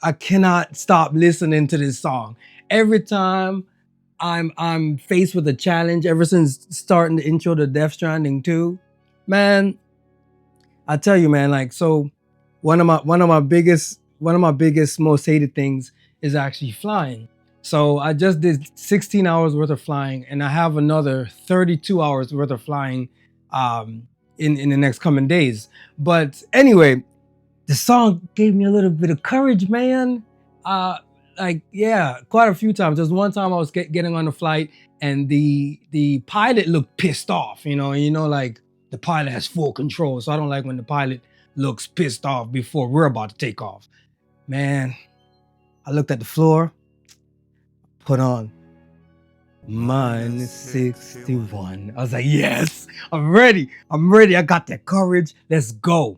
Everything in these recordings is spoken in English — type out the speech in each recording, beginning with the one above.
I cannot stop listening to this song. Every time I'm faced with a challenge, ever since starting the intro to Death Stranding 2, man, I tell you, man, like so one of my biggest, most hated things is actually flying. So I just did 16 hours worth of flying, and I have another 32 hours worth of flying in the next coming days. But anyway, the song gave me a little bit of courage, man. Uh, like yeah, quite a few times. There's one time I was getting on the flight, and the pilot looked pissed off. Like the pilot has full control, so I don't like when the pilot looks pissed off before we're about to take off. Man, I looked at the floor, put on -61. I was like, yes, I'm ready. I'm ready. I got that courage. Let's go.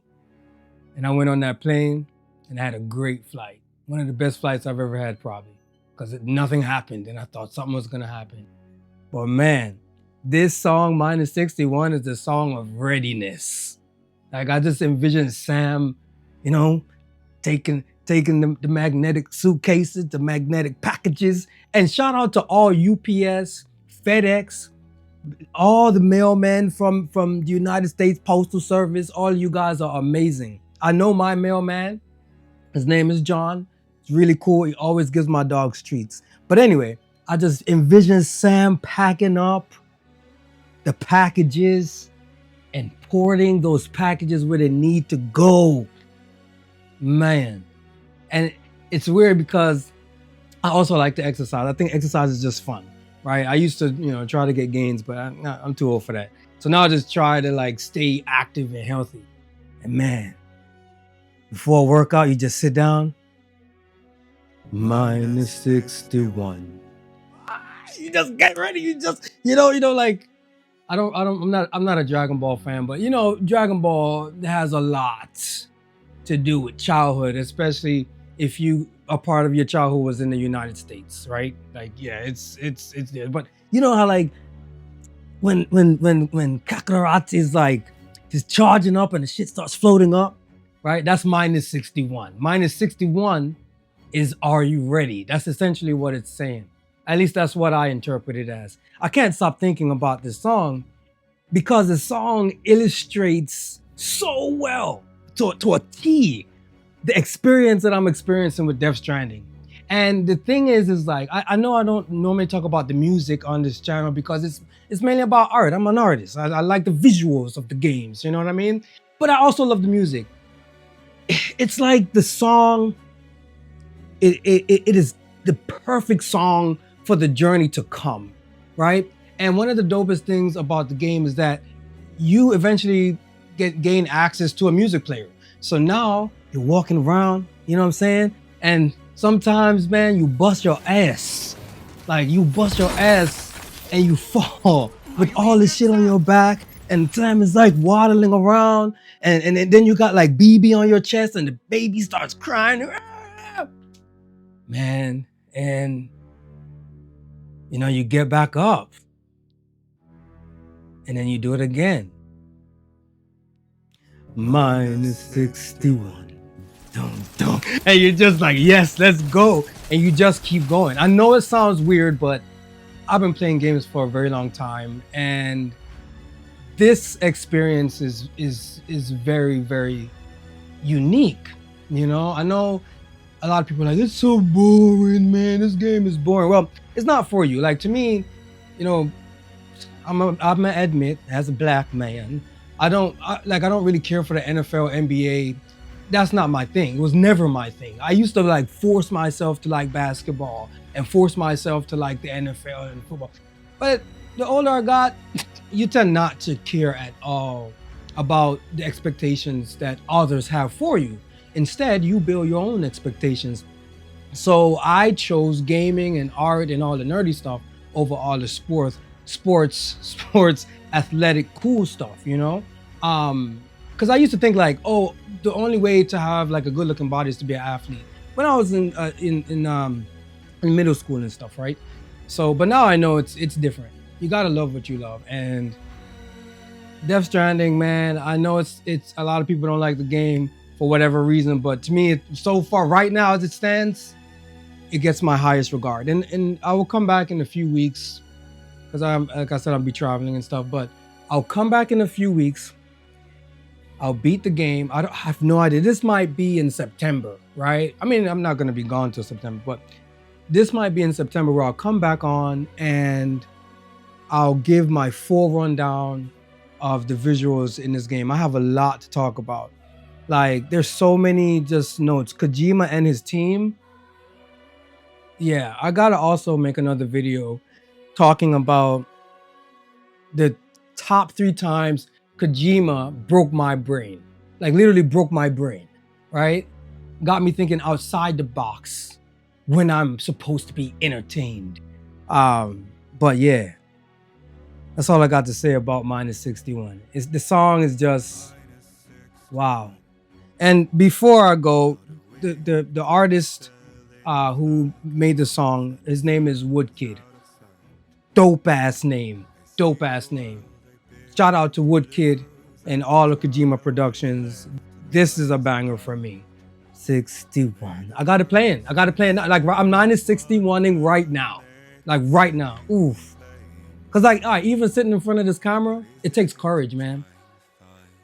And I went on that plane and I had a great flight. One of the best flights I've ever had, probably, because nothing happened and I thought something was going to happen. But man, this song, -61, is the song of readiness. Like I just envisioned Sam, taking the magnetic suitcases, the magnetic packages. And shout out to all UPS, FedEx, all the mailmen from the United States Postal Service. All you guys are amazing. I know my mailman. His name is John. It's really cool. He always gives my dogs treats. But anyway, I just envision Sam packing up the packages and porting those packages where they need to go. Man. And it's weird because I also like to exercise. I think exercise is just fun, right? I used to, try to get gains, but I'm too old for that. So now I just try to like stay active and healthy. And man, before a workout, you just sit down. -61. You just get ready. You just, like I'm not a Dragon Ball fan, but Dragon Ball has a lot to do with childhood, especially if you a part of your childhood was in the United States, right? Like, yeah, it's there. But you know how like when Kakarot is like just charging up and the shit starts floating up, right? That's -61. -61 is are you ready? That's essentially what it's saying. At least that's what I interpret it as. I can't stop thinking about this song because the song illustrates so well to a T the experience that I'm experiencing with Death Stranding. And the thing is like, I know I don't normally talk about the music on this channel because it's mainly about art. I'm an artist. I like the visuals of the games, you know what I mean? But I also love the music. It's like the song, it is the perfect song for the journey to come, right? And one of the dopest things about the game is that you eventually gain access to a music player. So now you're walking around, you know what I'm saying? And sometimes, man, you bust your ass. Like you bust your ass and you fall with all this shit on your back, and Sam is like waddling around, and then you got like BB on your chest and the baby starts crying. Man, and you get back up and then you do it again. -61. Dum. And you're just like, yes, let's go. And you just keep going. I know it sounds weird, but I've been playing games for a very long time, and this experience is very, very unique. I know a lot of people are like, it's so boring, man. This game is boring. Well, it's not for you. Like to me, I'm gonna admit, as a black man, I don't really care for the NFL, NBA. That's not my thing. It was never my thing. I used to like force myself to like basketball and force myself to like the NFL and football. But the older I got, you tend not to care at all about the expectations that others have for you. Instead, you build your own expectations. So I chose gaming and art and all the nerdy stuff over all the sports, athletic, cool stuff, because I used to think like, oh, the only way to have like a good looking body is to be an athlete. When I was in middle school and stuff, right? So, but now I know it's different. You gotta love what you love. And Death Stranding, man, I know it's a lot of people don't like the game for whatever reason. But to me, so far, right now as it stands, it gets my highest regard. And I will come back in a few weeks because like I said, I'll be traveling and stuff. But I'll come back in a few weeks. I'll beat the game. I have no idea. This might be in September, right? I mean, I'm not going to be gone till September, but this might be in September where I'll come back on and I'll give my full rundown of the visuals in this game. I have a lot to talk about. Like, there's so many just notes. Kojima and his team. Yeah, I gotta also make another video talking about the top 3 times Kojima broke my brain. Like, literally broke my brain, right? Got me thinking outside the box when I'm supposed to be entertained. But yeah, that's all I got to say about -61. The song is just wow. And before I go, the artist who made the song, his name is Woodkid. Dope ass name. Shout out to Woodkid and all of Kojima Productions. This is a banger for me. 61. I got it playing. Like, I'm -61ing right now. Like, right now. Oof. Cause like, all right, even sitting in front of this camera, it takes courage, man.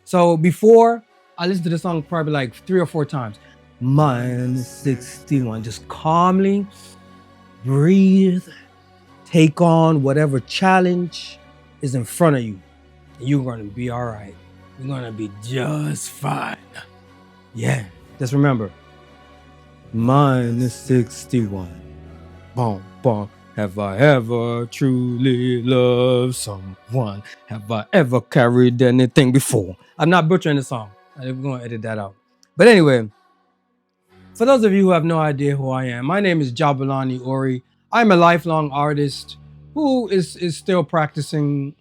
So before, I listened to the song probably like 3 or 4 times. -61. Just calmly breathe. Take on whatever challenge is in front of you. And you're gonna be all right. You're gonna be just fine. Yeah. Just remember, -61. Boom, boom. Have I ever truly loved someone? Have I ever carried anything before? I'm not butchering the song. I'm going to edit that out. But anyway, for those of you who have no idea who I am, my name is Jabulani Ori. I'm a lifelong artist who is still practicing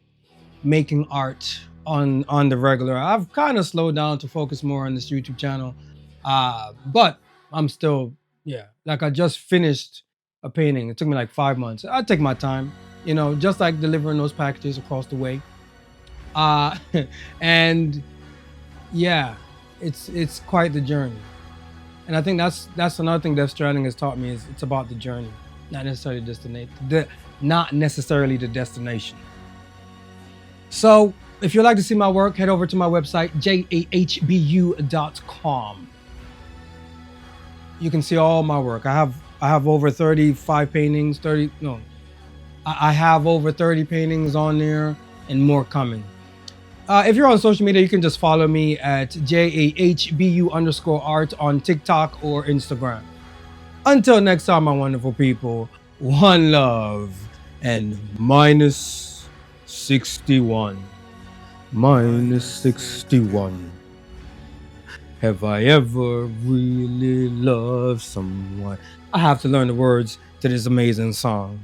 making art on the regular. I've kind of slowed down to focus more on this YouTube channel. But I'm still, yeah, like I just finished a painting. It took me like 5 months. I take my time, you know, just like delivering those packages across the way. And yeah, it's quite the journey. And I think that's another thing Death Stranding has taught me, is it's about the journey, not necessarily the destination. Not necessarily the destination. So if you'd like to see my work, head over to my website, jahbu.com. You can see all my work. I have over 35 paintings, I have over 30 paintings on there and more coming. If you're on social media, you can just follow me at JAHBU_art on TikTok or Instagram. Until next time, my wonderful people, one love and -61. -61. Have I ever really loved someone? I have to learn the words to this amazing song.